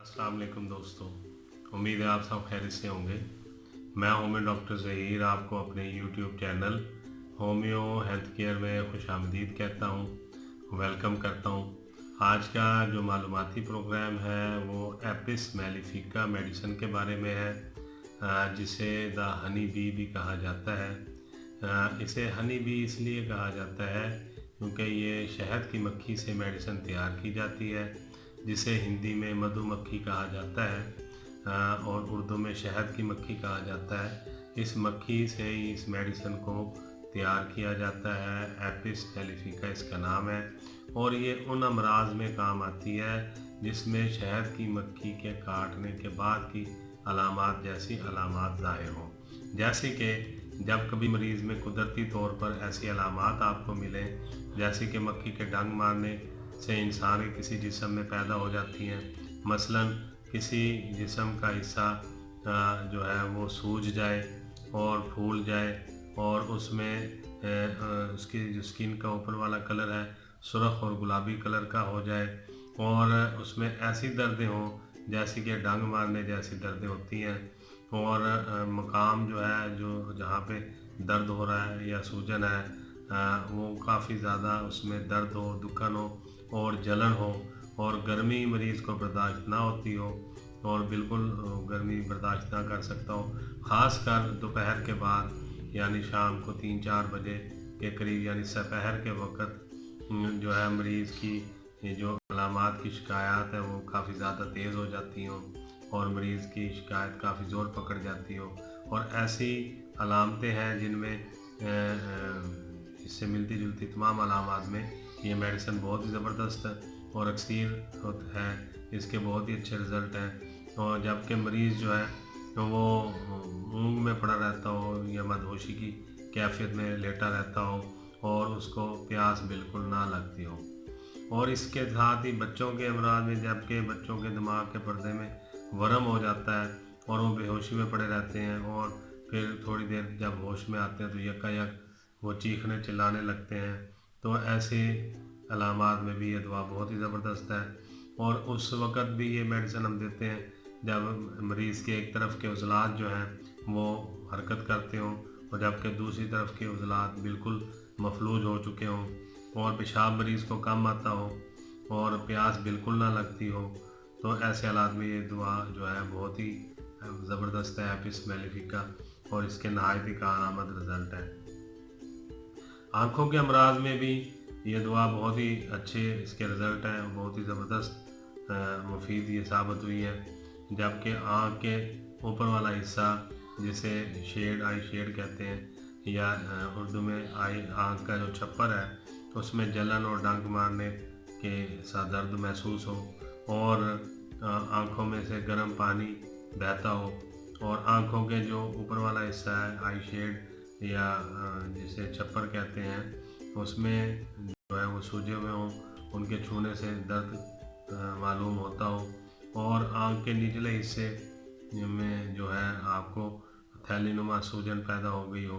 अस्सलाम वालेकुम दोस्तों, उम्मीद है आप सब खैरियत से होंगे। मैं होमियो डॉक्टर ज़हीर आपको अपने YouTube channel homeo health care में खुशामदीद कहता हूँ, वेलकम करता हूँ। आज का जो मालूमाती प्रोग्राम है वो एपिस मेलिफिका मेडिसिन के बारे में है, जिसे द हनी बी भी कहा जाता है। इसे हनी बी इसलिए कहा जाता है क्योंकि ये शहद की मक्खी से मेडिसिन तैयार की जाती है, जिसे हिंदी में मधुमक्खी कहा जाता है और उर्दू में शहद की मक्खी कहा जाता है। इस मक्खी से ही इस मेडिसिन को तैयार किया जाता है। एपिस मेलिफिका इसका नाम है और ये उन अमराज में काम आती है जिसमें शहद की मक्खी के काटने के बाद की अलामात जैसी अलामात ज़ाहिर हों। जैसे कि जब कभी मरीज़ में कुदरती तौर पर ऐसी अलामात आपको मिलें, जैसे कि मक्खी के डंग मारने से इंसान के किसी जिस्म में पैदा हो जाती हैं, मसलन किसी जिस्म का हिस्सा जो है वो सूज जाए और फूल जाए और उसमें उसकी जो स्किन का ऊपर वाला कलर है सुर्ख और गुलाबी कलर का हो जाए और उसमें ऐसी दर्दें हों जैसे कि डंग मारने जैसी दर्दें होती हैं और मकाम जो है जो जहाँ पे दर्द हो रहा है या सूजन है वो काफ़ी ज़्यादा उसमें दर्द हो, दुखन हो और जलन हो और गर्मी मरीज़ को बर्दाश्त ना होती हो और बिल्कुल गर्मी बर्दाश्त ना कर सकता हो, ख़ास कर दोपहर के बाद यानी शाम को 3-4 बजे के करीब यानी सपहर के वक़्त जो है मरीज़ की ये जो अलामात की शिकायत है वो काफ़ी ज़्यादा तेज़ हो जाती हों और मरीज़ की शिकायत काफ़ी ज़ोर पकड़ जाती हो और ऐसी अलामतें हैं जिनमें इससे मिलती जुलती तमाम अलामात में ये मेडिसिन बहुत ही ज़बरदस्त है और अक्सर है इसके बहुत ही अच्छे रिज़ल्ट हैं। और जबकि मरीज़ जो है वो ऊँग में पड़ा रहता हो या मदहोशी की कैफियत में लेटा रहता हो और उसको प्यास बिल्कुल ना लगती हो। और इसके साथ ही बच्चों के अमराज में जबकि बच्चों के दिमाग के पर्दे में वरम हो जाता है और वो बेहोशी में पड़े रहते हैं और फिर थोड़ी देर जब होश में आते हैं तो यकायक वो चीखने चिल्लाने लगते हैं। तो ऐसे अलामात में भी ये दवा बहुत ही ज़बरदस्त है और उस वक़्त भी ये मेडिसिन हम देते हैं जब मरीज़ के एक तरफ के उज़लात जो हैं वो हरकत करते हों और जबकि दूसरी तरफ के उज़लात बिल्कुल मफलूज हो चुके हों और पेशाब मरीज़ को कम आता हो और प्यास बिल्कुल ना लगती हो। तो ऐसे हालात में ये दवा जो है बहुत ही ज़बरदस्त है एपिस मेलिफिका और इसके नहायत ही कारआमद रिज़ल्ट है। आँखों के अमराज में भी ये दवा बहुत ही अच्छे इसके रिज़ल्ट हैं, बहुत ही ज़बरदस्त मुफीद ये साबित हुई है। जबकि आँख के ऊपर वाला हिस्सा जिसे शेड आई शेड कहते हैं या उर्दू में आई आँख का जो छप्पर है उसमें जलन और डंक मारने के साथ दर्द महसूस हो और आँखों में से गर्म पानी बहता हो और आँखों के जो ऊपर वाला हिस्सा है आई शेड या जिसे छप्पर कहते हैं उसमें जो है वो सूजे हुए हों, उनके छूने से दर्द मालूम होता हो और आँख के निचले हिस्से में जो है आपको थैलीनुमा सूजन पैदा हो गई हो,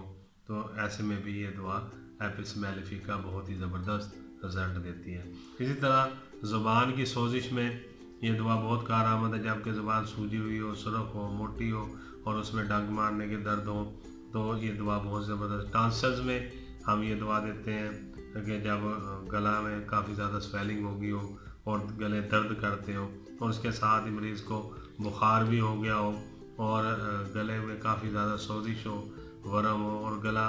तो ऐसे में भी ये दवा एपिस मेलिफिका बहुत ही ज़बरदस्त रिज़ल्ट देती है। इसी तरह ज़ुबान की सोजिश में ये दवा बहुत कारआमद है, जबकि ज़ुबान सूजी हुई हो, सुरख हो, मोटी हो और उसमें डंक मारने के दर्द हो तो ये दवा बहुत ज़बरदस्त। टॉन्सिल्स में हम ये दवा देते हैं कि जब गला में काफ़ी ज़्यादा स्वेलिंग हो गई हो और गले दर्द करते हो और उसके साथ ही मरीज़ को बुखार भी हो गया हो और गले में काफ़ी ज़्यादा सोजिश हो, वरम हो और गला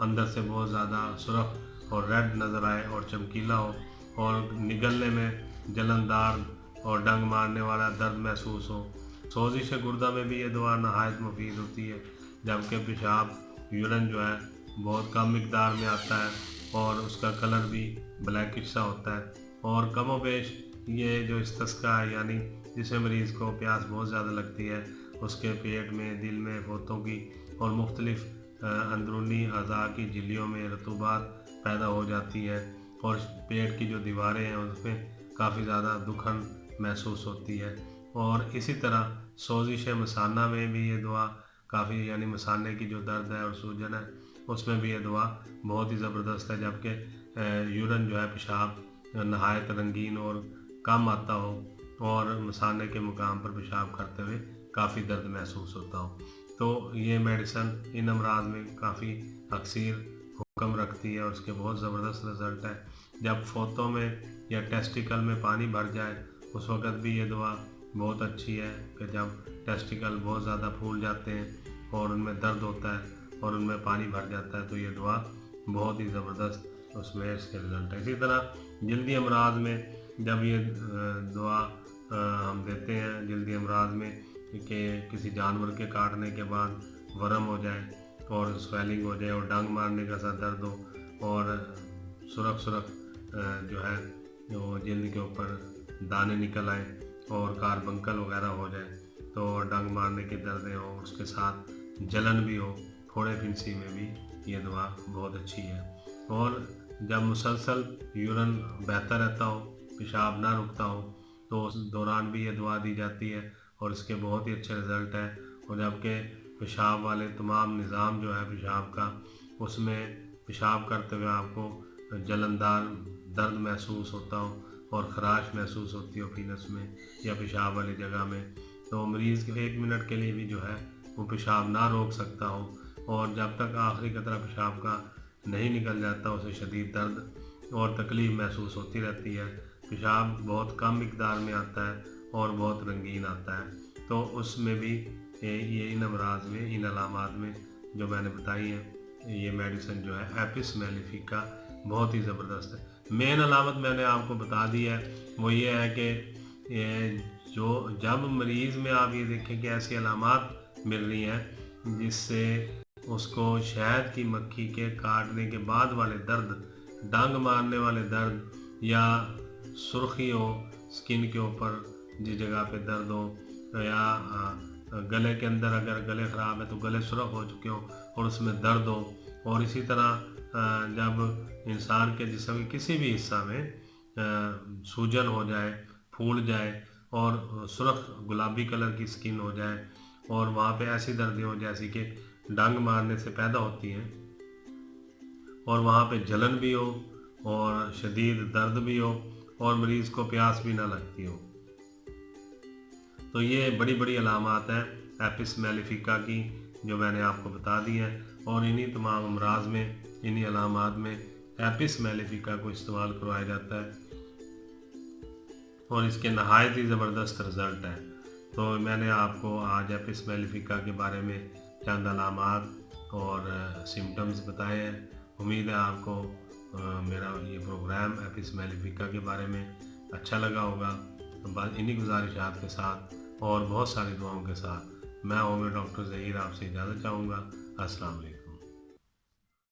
अंदर से बहुत ज़्यादा सुर्ख और रेड नज़र आए और चमकीला हो और निगलने में जलनदार और डंग मारने वाला दर्द महसूस हो। सोजिश गुर्दा में भी ये दवा नहायत मुफीद होती है, जबकि पेशाब यूरिन जो है बहुत कम मिकदार में आता है और उसका कलर भी ब्लैकिश सा होता है और कमोबेश ये जो इस्तिस्का है यानी जिसमें मरीज़ को प्यास बहुत ज़्यादा लगती है उसके पेट में, दिल में, फोतों की और मुख्तलिफ़ अंदरूनी अज़ा की झिल्लियों में रतूबात पैदा हो जाती है और पेट की जो दीवारें हैं उसमें काफ़ी ज़्यादा दुखन महसूस होती है। और इसी तरह सोजिश मसाना में भी ये दवा काफ़ी यानी मसाने की जो दर्द है और सूजन है उसमें भी ये दवा बहुत ही ज़बरदस्त है, जबकि यूरिन जो है पेशाब नहायत रंगीन और कम आता हो اور مثانے کے مقام پر پیشاب کرتے ہوئے کافی درد محسوس ہوتا ہو۔ تو یہ میڈیسن ان امراض میں کافی اکثیر حکم رکھتی ہے اور اس کے بہت زبردست رزلٹ ہے۔ جب فوتوں میں یا ٹیسٹیکل میں پانی بھر جائے اس وقت بھی یہ دعا بہت اچھی ہے کہ جب ٹیسٹیکل بہت زیادہ پھول جاتے ہیں اور ان میں درد ہوتا ہے اور ان میں پانی بھر جاتا ہے تو یہ دعا بہت ہی زبردست اس میں اس کے رزلٹ ہے۔ اسی طرح جلدی امراض میں جب یہ دعا ہم دیتے ہیں جلدی امراض میں کہ کسی جانور کے کاٹنے کے بعد ورم ہو جائے اور سویلنگ ہو جائے اور ڈنگ مارنے کا سا درد ہو اور سرخ سرخ جو ہے وہ جلد کے اوپر دانے نکل آئیں اور کاربنکل وغیرہ ہو جائے تو ڈنگ مارنے کے دردیں ہوں، اس کے ساتھ جلن بھی ہو، پھوڑے پھنسی میں بھی یہ دعا بہت اچھی ہے۔ اور جب مسلسل یورین بہتا رہتا ہو، پیشاب نہ رکتا ہو تو اس دوران بھی یہ دعا دی جاتی ہے اور اس کے بہت ہی اچھے رزلٹ ہیں۔ اور جبکہ پیشاب والے تمام نظام جو ہے پیشاب کا اس میں پیشاب کرتے ہوئے آپ کو جلندار درد محسوس ہوتا ہو اور خراش محسوس ہوتی ہو پینس میں یا پیشاب والی جگہ میں تو مریض کے 1 منٹ کے لیے بھی جو ہے وہ پیشاب نہ روک سکتا ہو اور جب تک آخری قطرہ پیشاب کا نہیں نکل جاتا اسے شدید درد اور تکلیف محسوس ہوتی رہتی ہے۔ پیشاب بہت کم مقدار میں آتا ہے اور بہت رنگین آتا ہے تو اس میں بھی یہ ان امراض میں ان علامات میں جو میں نے بتائی ہیں یہ میڈیسن جو ہے ایپس میلیفیکا بہت ہی زبردست ہے۔ مین علامت میں نے آپ کو بتا دی ہے وہ یہ ہے کہ جب مریض میں آپ یہ دیکھیں کہ ایسی علامات مل رہی ہیں جس سے اس کو شہد کی مکھی کے کاٹنے کے بعد والے درد، ڈنگ مارنے والے درد یا سرخی ہو سکن کے اوپر جس جگہ پہ درد ہو یا گلے کے اندر اگر گلے خراب ہے تو گلے سرخ ہو چکے ہوں اور اس میں درد ہو اور اسی طرح جب انسان کے جسم کے کسی بھی حصہ میں سوجن ہو جائے، پھول جائے اور سرخ گلابی کلر کی سکن ہو جائے اور وہاں پہ ایسی دردیں ہو جیسی کہ ڈنگ مارنے سے پیدا ہوتی ہیں اور وہاں پہ جلن بھی ہو اور شدید درد بھی ہو اور مریض کو پیاس بھی نہ لگتی ہو تو یہ بڑی بڑی علامات ہیں ایپس میلیفیکا کی جو میں نے آپ کو بتا دی ہیں اور انہی تمام امراض میں انہی علامات میں ایپس میلیفیکا کو استعمال کروایا جاتا ہے اور اس کے نہایت ہی زبردست رزلٹ ہیں۔ تو میں نے آپ کو آج ایپس میلیفیکا کے بارے میں چند علامات اور سمٹمز بتائے ہیں۔ امید ہے آپ کو میرا یہ پروگرام ایپس میلیفیکا کے بارے میں اچھا لگا ہوگا۔ انہی گزارشات کے ساتھ اور بہت ساری دعاؤں کے ساتھ میں ڈاکٹر ظہیر آپ سے اجازت چاہوں گا۔ السلام علیکم۔